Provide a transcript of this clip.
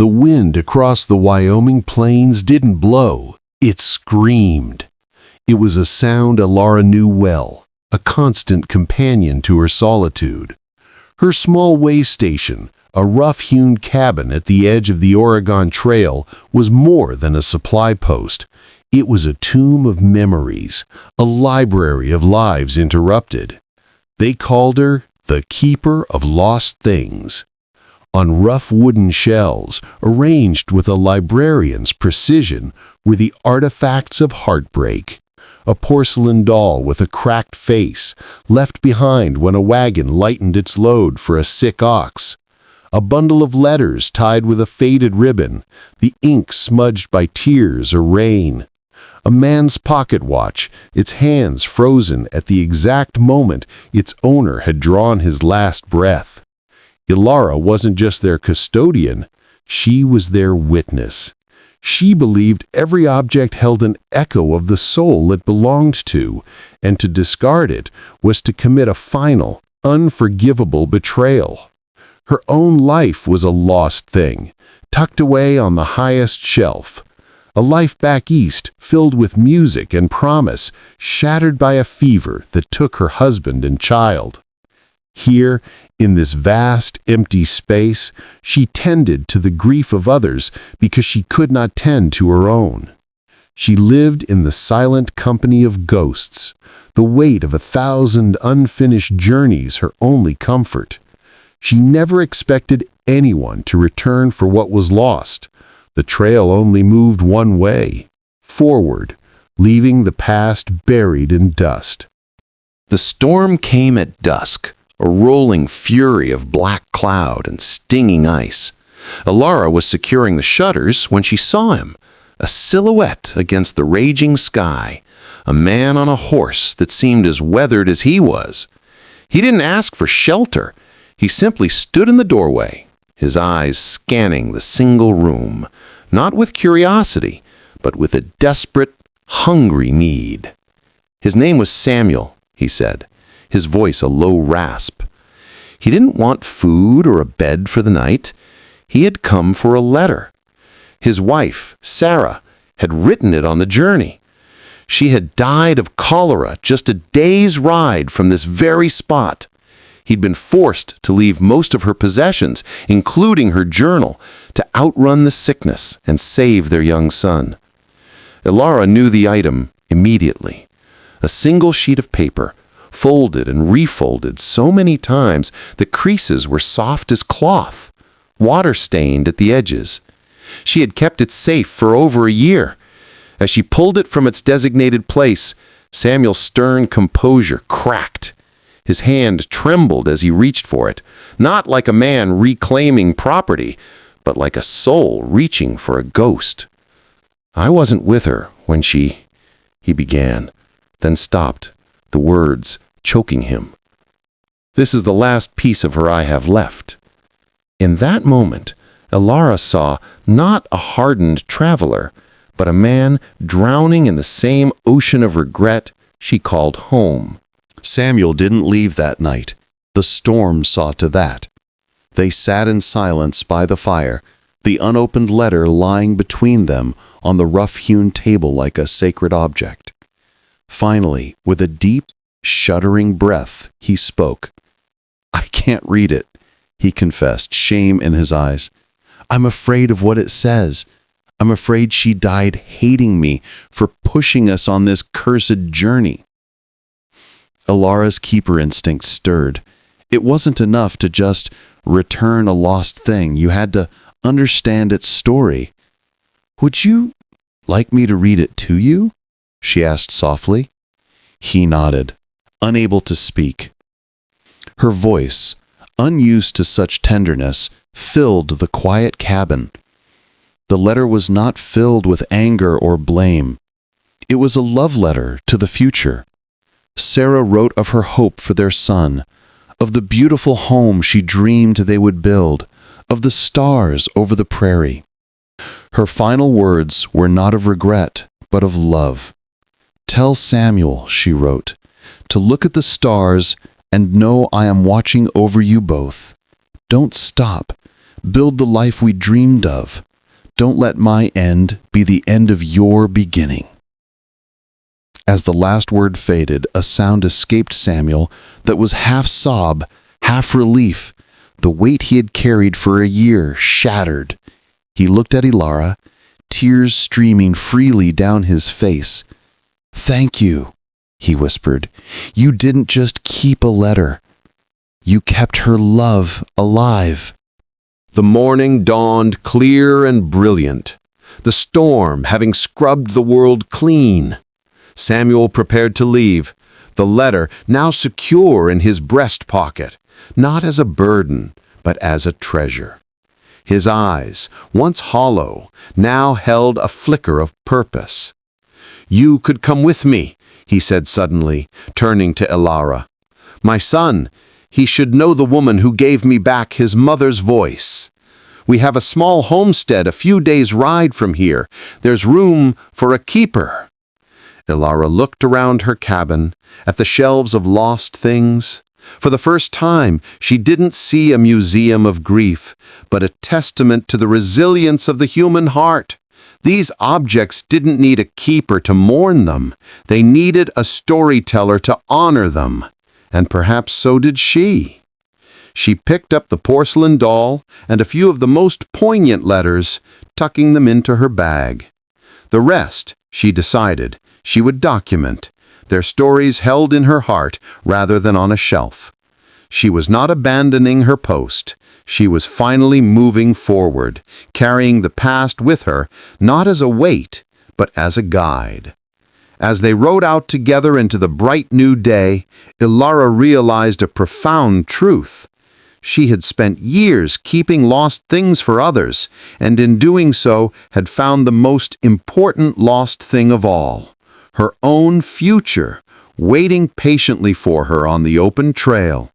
The wind across the Wyoming plains didn't blow, it screamed. It was a sound Elara knew well, a constant companion to her solitude. Her small way station, a rough-hewn cabin at the edge of the Oregon Trail, was more than a supply post. It was a tomb of memories, a library of lives interrupted. They called her the Keeper of Lost Things. On rough wooden shelves, arranged with a librarian's precision, were the artifacts of heartbreak. A porcelain doll with a cracked face, left behind when a wagon lightened its load for a sick ox. A bundle of letters tied with a faded ribbon, the ink smudged by tears or rain. A man's pocket watch, its hands frozen at the exact moment its owner had drawn his last breath. Elara wasn't just their custodian, she was their witness. She believed every object held an echo of the soul it belonged to, and to discard it was to commit a final, unforgivable betrayal. Her own life was a lost thing, tucked away on the highest shelf. A life back east filled with music and promise, shattered by a fever that took her husband and child. Here, in this vast, empty space, she tended to the grief of others because she could not tend to her own. She lived in the silent company of ghosts, the weight of 1,000 unfinished journeys her only comfort. She never expected anyone to return for what was lost. The trail only moved one way, forward, leaving the past buried in dust. The storm came at dusk, a rolling fury of black cloud and stinging ice. Elara was securing the shutters when she saw him, a silhouette against the raging sky, a man on a horse that seemed as weathered as he was. He didn't ask for shelter. He simply stood in the doorway, his eyes scanning the single room, not with curiosity, but with a desperate, hungry need. His name was Samuel, he said, his voice a low rasp. He didn't want food or a bed for the night. He had come for a letter. His wife, Sarah, had written it on the journey. She had died of cholera just a day's ride from this very spot. He'd been forced to leave most of her possessions, including her journal, to outrun the sickness and save their young son. Elara knew the item immediately. A single sheet of paper, folded and refolded so many times the creases were soft as cloth, water-stained at the edges. She had kept it safe for over a year. As she pulled it from its designated place, Samuel's stern composure cracked. His hand trembled as he reached for it, not like a man reclaiming property, but like a soul reaching for a ghost. "I wasn't with her when he began, then stopped, the words choking him. "This is the last piece of her I have left." In that moment, Elara saw not a hardened traveler, but a man drowning in the same ocean of regret she called home. Samuel didn't leave that night. The storm saw to that. They sat in silence by the fire, the unopened letter lying between them on the rough-hewn table like a sacred object. Finally, with a deep, shuddering breath, he spoke. "I can't read it," he confessed, shame in his eyes. "I'm afraid of what it says. I'm afraid she died hating me for pushing us on this cursed journey." Elara's keeper instinct stirred. It wasn't enough to just return a lost thing. You had to understand its story. "Would you like me to read it to you?" she asked softly. He nodded, unable to speak. Her voice, unused to such tenderness, filled the quiet cabin. The letter was not filled with anger or blame. It was a love letter to the future. Sarah wrote of her hope for their son, of the beautiful home she dreamed they would build, of the stars over the prairie. Her final words were not of regret, but of love. "Tell Samuel," she wrote, "to look at the stars and know I am watching over you both. Don't stop. Build the life we dreamed of. Don't let my end be the end of your beginning." As the last word faded, a sound escaped Samuel that was half sob, half relief. The weight he had carried for a year shattered. He looked at Elara, tears streaming freely down his face. "Thank you," he whispered. "You didn't just keep a letter. You kept her love alive." The morning dawned clear and brilliant, the storm having scrubbed the world clean. Samuel prepared to leave, the letter now secure in his breast pocket, not as a burden, but as a treasure. His eyes, once hollow, now held a flicker of purpose. "You could come with me," he said suddenly, turning to Elara. "My son, he should know the woman who gave me back his mother's voice. We have a small homestead a few days' ride from here. There's room for a keeper." Elara looked around her cabin, at the shelves of lost things. For the first time, she didn't see a museum of grief, but a testament to the resilience of the human heart. These objects didn't need a keeper to mourn them. They needed a storyteller to honor them. And perhaps so did she. She picked up the porcelain doll and a few of the most poignant letters, tucking them into her bag. The rest, she decided, she would document, their stories held in her heart rather than on a shelf. She was not abandoning her post. She was finally moving forward, carrying the past with her, not as a weight, but as a guide. As they rode out together into the bright new day, Elara realized a profound truth. She had spent years keeping lost things for others, and in doing so had found the most important lost thing of all, her own future, waiting patiently for her on the open trail.